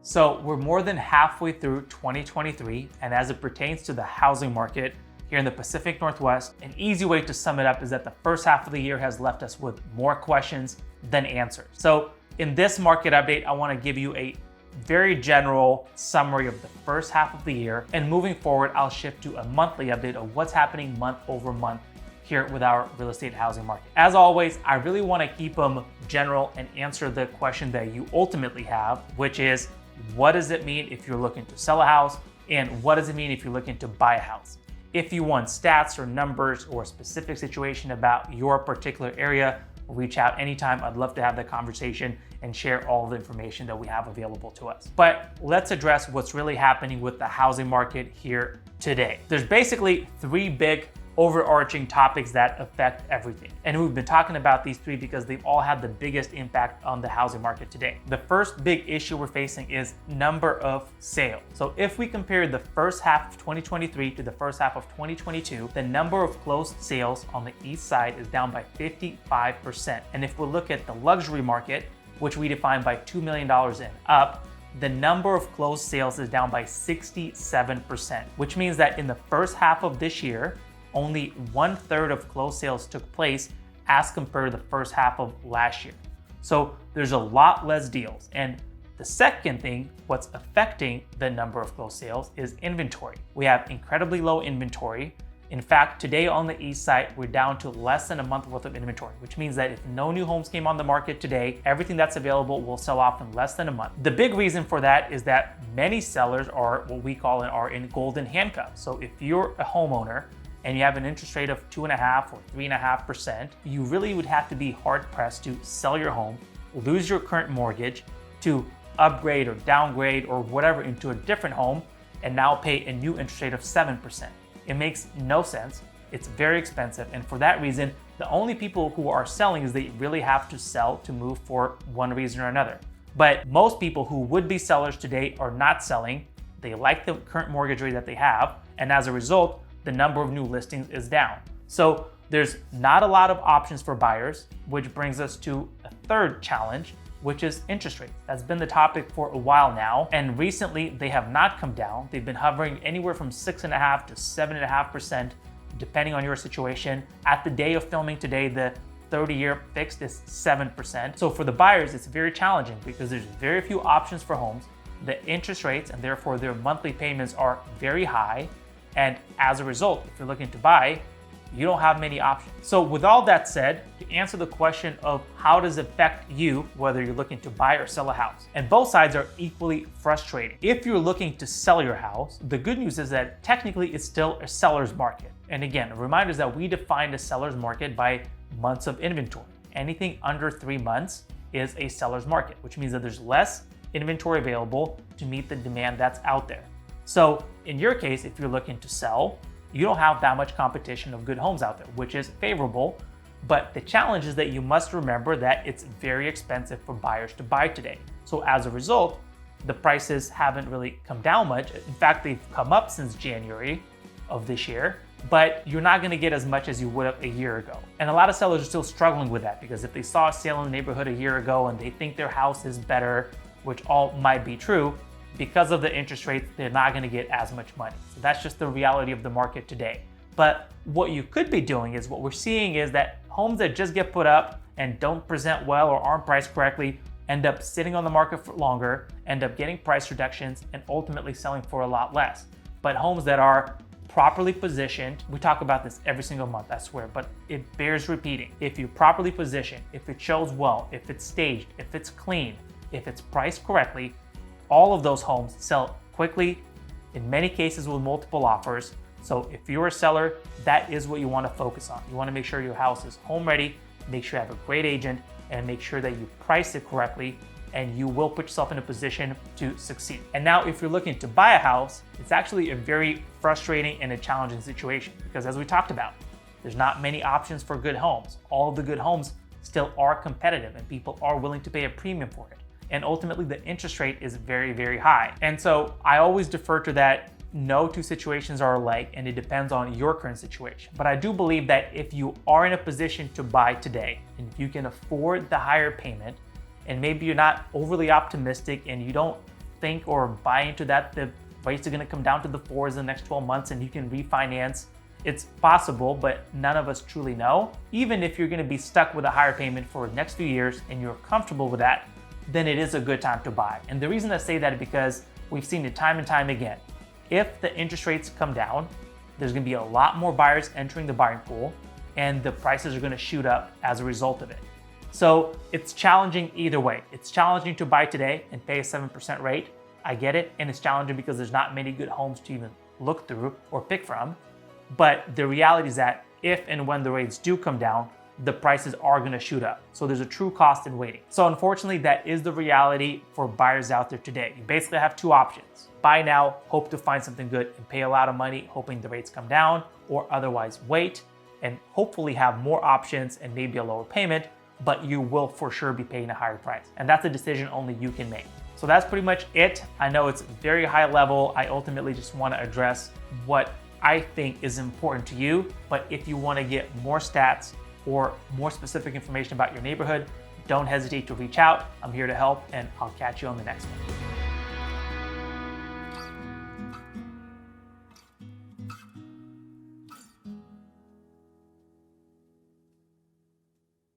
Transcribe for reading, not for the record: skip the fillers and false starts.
So we're more than halfway through 2023, and as it pertains to the housing market here in the Pacific Northwest, an easy way to sum it up is that the first half of the year has left us with more questions than answers. So in this market update, I want to give you a very general summary of the first half of the year, and moving forward, I'll shift to a monthly update of what's happening month over month here with our real estate housing market. As always, I really want to keep them general and answer the question that you ultimately have, which is, what does it mean if you're looking to sell a house? And what does it mean if you're looking to buy a house? If you want stats or numbers or a specific situation about your particular area, reach out anytime. I'd love to have that conversation and share all the information that we have available to us. But let's address what's really happening with the housing market here today. There's basically three big overarching topics that affect everything. And we've been talking about these three because they've all had the biggest impact on the housing market today. The first big issue we're facing is number of sales. So if we compare the first half of 2023 to the first half of 2022, the number of closed sales on the east side is down by 55%. And if we look at the luxury market, which we define by $2 million and up, the number of closed sales is down by 67%, which means that in the first half of this year, only 1/3 of closed sales took place as compared to the first half of last year. So there's a lot less deals. And the second thing, what's affecting the number of closed sales is inventory. We have incredibly low inventory. In fact, today on the east side, we're down to less than a month worth of inventory, which means that if no new homes came on the market today, everything that's available will sell off in less than a month. The big reason for that is that many sellers are what we call are in golden handcuffs. So if you're a homeowner and you have an interest rate of 2.5% or 3.5%, you really would have to be hard pressed to sell your home, lose your current mortgage, to upgrade or downgrade or whatever into a different home, and now pay a new interest rate of 7%. It makes no sense. It's very expensive. And for that reason, the only people who are selling is they really have to sell to move for one reason or another. But most people who would be sellers today are not selling. They like the current mortgage rate that they have. And as a result, the number of new listings is down. So there's not a lot of options for buyers, which brings us to a third challenge, which is interest rates. That's been the topic for a while now. And recently they have not come down. They've been hovering anywhere from 6.5% to 7.5%, depending on your situation. At the day of filming today, the 30-year fixed is 7%. So for the buyers, it's very challenging because there's very few options for homes. The interest rates and therefore their monthly payments are very high. And as a result, if you're looking to buy, you don't have many options. So with all that said, to answer the question of how does it affect you, whether you're looking to buy or sell a house, and both sides are equally frustrating. If you're looking to sell your house, the good news is that technically it's still a seller's market. And again, a reminder is that we define a seller's market by months of inventory. Anything under 3 months is a seller's market, which means that there's less inventory available to meet the demand that's out there. So in your case, if you're looking to sell, you don't have that much competition of good homes out there, which is favorable. But the challenge is that you must remember that it's very expensive for buyers to buy today. So as a result, the prices haven't really come down much. In fact, they've come up since January of this year, but you're not gonna get as much as you would have a year ago. And a lot of sellers are still struggling with that because if they saw a sale in the neighborhood a year ago and they think their house is better, which all might be true, because of the interest rates, they're not gonna get as much money. So that's just the reality of the market today. But what you could be doing is what we're seeing is that homes that just get put up and don't present well or aren't priced correctly end up sitting on the market for longer, end up getting price reductions, and ultimately selling for a lot less. But homes that are properly positioned, we talk about this every single month, I swear, but it bears repeating. If you're properly positioned, if it shows well, if it's staged, if it's clean, if it's priced correctly, all of those homes sell quickly, in many cases with multiple offers. So if you're a seller, that is what you want to focus on. You want to make sure your house is home ready, make sure you have a great agent, and make sure that you price it correctly, and you will put yourself in a position to succeed. And now if you're looking to buy a house, it's actually a very frustrating and a challenging situation because as we talked about, there's not many options for good homes. All of the good homes still are competitive and people are willing to pay a premium for it. And ultimately the interest rate is very, very high. And so I always defer to that no two situations are alike and it depends on your current situation. But I do believe that if you are in a position to buy today and if you can afford the higher payment and maybe you're not overly optimistic and you don't think or buy into that the rates are going to come down to the 4s in the next 12 months and you can refinance. It's possible, but none of us truly know. Even if you're going to be stuck with a higher payment for the next few years and you're comfortable with that, then it is a good time to buy. And the reason I say that is because we've seen it time and time again. If the interest rates come down, there's going to be a lot more buyers entering the buying pool and the prices are going to shoot up as a result of it. So it's challenging either way. It's challenging to buy today and pay a 7% rate. I get it. And it's challenging because there's not many good homes to even look through or pick from. But the reality is that if and when the rates do come down, the prices are going to shoot up. So there's a true cost in waiting. So unfortunately, that is the reality for buyers out there today. You basically have two options. Buy now, hope to find something good and pay a lot of money, hoping the rates come down, or otherwise wait and hopefully have more options and maybe a lower payment, but you will for sure be paying a higher price. And that's a decision only you can make. So that's pretty much it. I know it's very high level. I ultimately just want to address what I think is important to you. But if you want to get more stats or more specific information about your neighborhood, don't hesitate to reach out. I'm here to help, and I'll catch you on the next one.